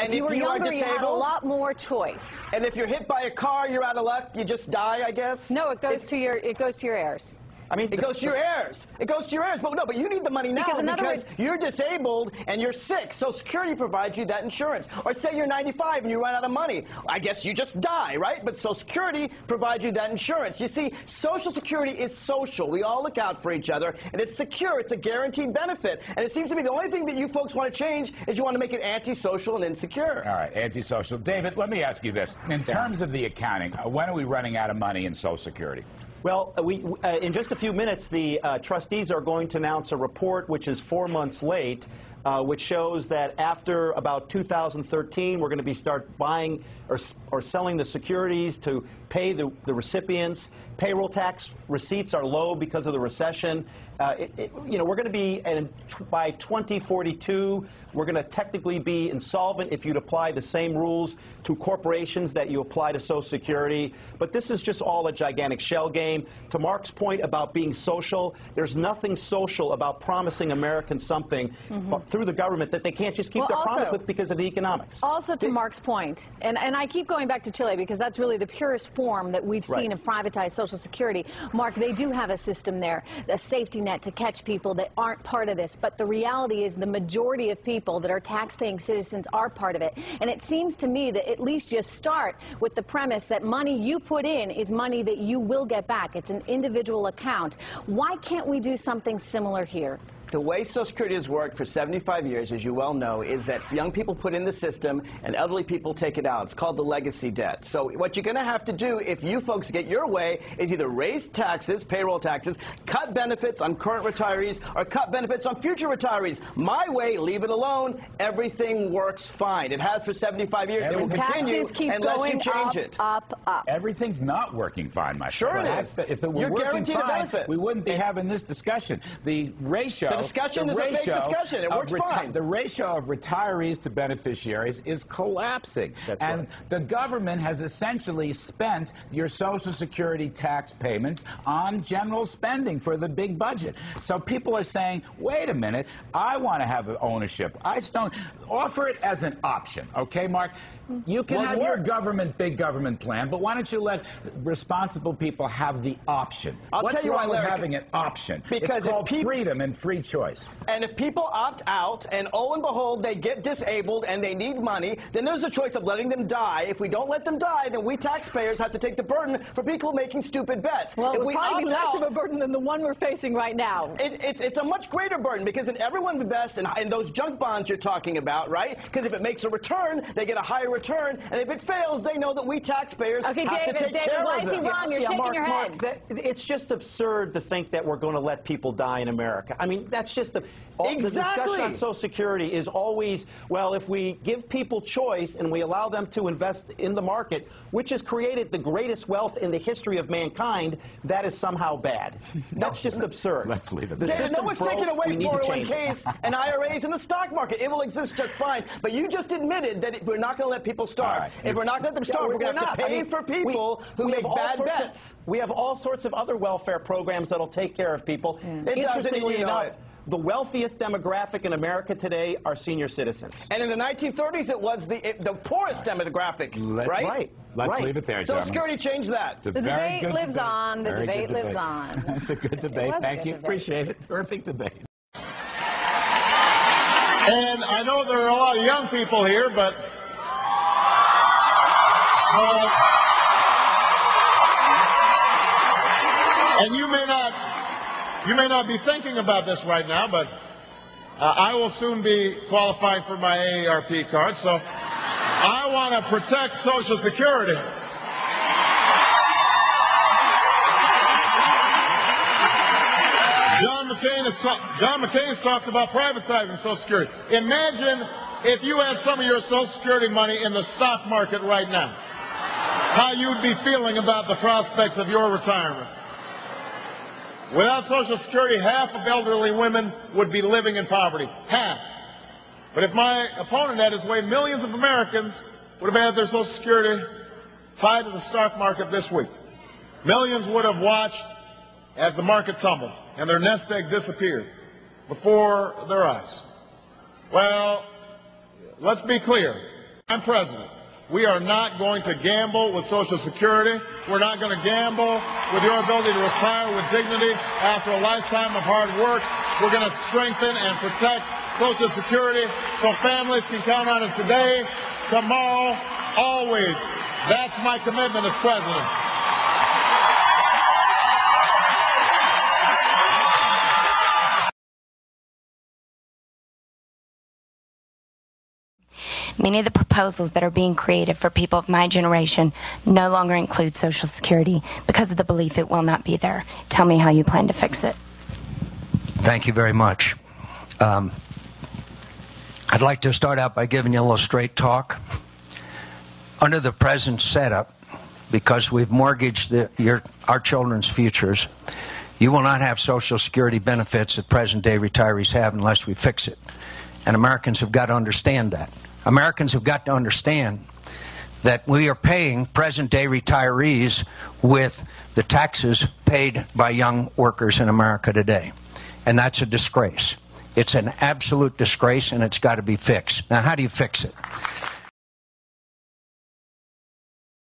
If you were younger, you had a lot more choice. And if you're hit by a car, you're out of luck. You just die, I guess. No, it goes to your heirs. I mean, it goes to your heirs. It goes to your heirs. But no, but you need the money now because you're disabled and you're sick. Social Security provides you that insurance. Or say you're 95 and you run out of money. I guess you just die, right? But Social Security provides you that insurance. You see, Social Security is social. We all look out for each other, and it's secure. It's a guaranteed benefit. And it seems to me the only thing that you folks want to change is you want to make it antisocial and insecure. All right, antisocial. David, let me ask you this. In terms of the accounting, when are we running out of money in Social Security? Well, in just a few minutes, the trustees are going to announce a report which is 4 months late, which shows that after about 2013, we're going to start buying or selling the securities to pay the recipients. Payroll tax receipts are low because of the recession. You know, we're going to be, by 2042, we're going to technically be insolvent if you'd apply the same rules to corporations that you apply to Social Security. But this is just all a gigantic shell game. To Mark's point about being social, there's nothing social about promising Americans something through the government that they can't just keep their promise with because of the economics. Also, to Mark's point, and I keep going back to Chile because that's really the purest form that we've seen of privatized Social Security. Mark, they do have a system there, a safety net to catch people that aren't part of this. But the reality is the majority of people that are tax-paying citizens are part of it. And it seems to me that at least you start with the premise that money you put in is money that you will get back. It's an individual account. Why can't we do something similar here? The way Social Security has worked for 75 years, as you well know, is that young people put in the system and elderly people take it out. It's called the legacy debt. So what you're going to have to do if you folks get your way is either raise taxes, payroll taxes, cut benefits on current retirees, or cut benefits on future retirees. My way, leave it alone. Everything works fine. It has for 75 years. It will continue unless you change it. Up. Everything's not working fine, my friend. Sure it is. If it were working fine, we wouldn't be having this discussion. The ratio... The discussion is a fake discussion. It works fine. The ratio of retirees to beneficiaries is collapsing. And the government has essentially spent your Social Security tax payments on general spending for the big budget. So people are saying, wait a minute, I want to have ownership. I just don't offer it as an option. Okay, Mark? You can have your big government plan, but why don't you let responsible people have the option? I'll tell you why, Larry, having an option. Because it's called freedom and free choice. And if people opt out, and oh and behold, they get disabled and they need money, then there's a choice of letting them die. If we don't let them die, then we taxpayers have to take the burden for people making stupid bets. Well, if it would probably be less of a burden than the one we're facing right now. It's a much greater burden because then everyone invests in those junk bonds you're talking about, right? Because if it makes a return, they get a higher return, and if it fails, they know that we taxpayers have to take care of them. David, why is he wrong? You're shaking your head. It's just absurd to think that we're going to let people die in America. I mean, that's just the discussion on Social Security is always, well, if we give people choice and we allow them to invest in the market, which has created the greatest wealth in the history of mankind, that is somehow bad. That's just absurd. Let's leave it. No one's taking away 401ks and IRAs in the stock market. It will exist just fine. But you just admitted that we're not going to let people starve. Right. If we're not going to let them starve, we're going to have to pay for people who make bad bets. We have all sorts of other welfare programs that'll take care of people. Interestingly enough, the wealthiest demographic in America today are senior citizens. And in the 1930s, it was the poorest demographic, right? Let's leave it there, Social Security changed that. The debate lives on. The debate lives on. It's a good debate. Thank you. Appreciate it. Terrific debate. And I know there are a lot of young people here, but and you may not be thinking about this right now, but I will soon be qualifying for my AARP card, so I want to protect Social Security. John McCain talks about privatizing Social Security. Imagine if you had some of your Social Security money in the stock market right now, how you'd be feeling about the prospects of your retirement. Without Social Security, half of elderly women would be living in poverty. Half. But if my opponent had his way, millions of Americans would have had their Social Security tied to the stock market this week. Millions would have watched as the market tumbled and their nest egg disappeared before their eyes. Well, let's be clear. I'm president. We are not going to gamble with Social Security. We're not going to gamble with your ability to retire with dignity after a lifetime of hard work. We're going to strengthen and protect Social Security so families can count on it today, tomorrow, always. That's my commitment as president. Many of the proposals that are being created for people of my generation no longer include Social Security because of the belief it will not be there. Tell me how you plan to fix it. Thank you very much. I'd like to start out by giving you a little straight talk. Under the present setup, because we've mortgaged our children's futures, you will not have Social Security benefits that present-day retirees have unless we fix it. And Americans have got to understand that. Americans have got to understand that we are paying present-day retirees with the taxes paid by young workers in America today. And that's a disgrace. It's an absolute disgrace, and it's got to be fixed. Now, how do you fix it?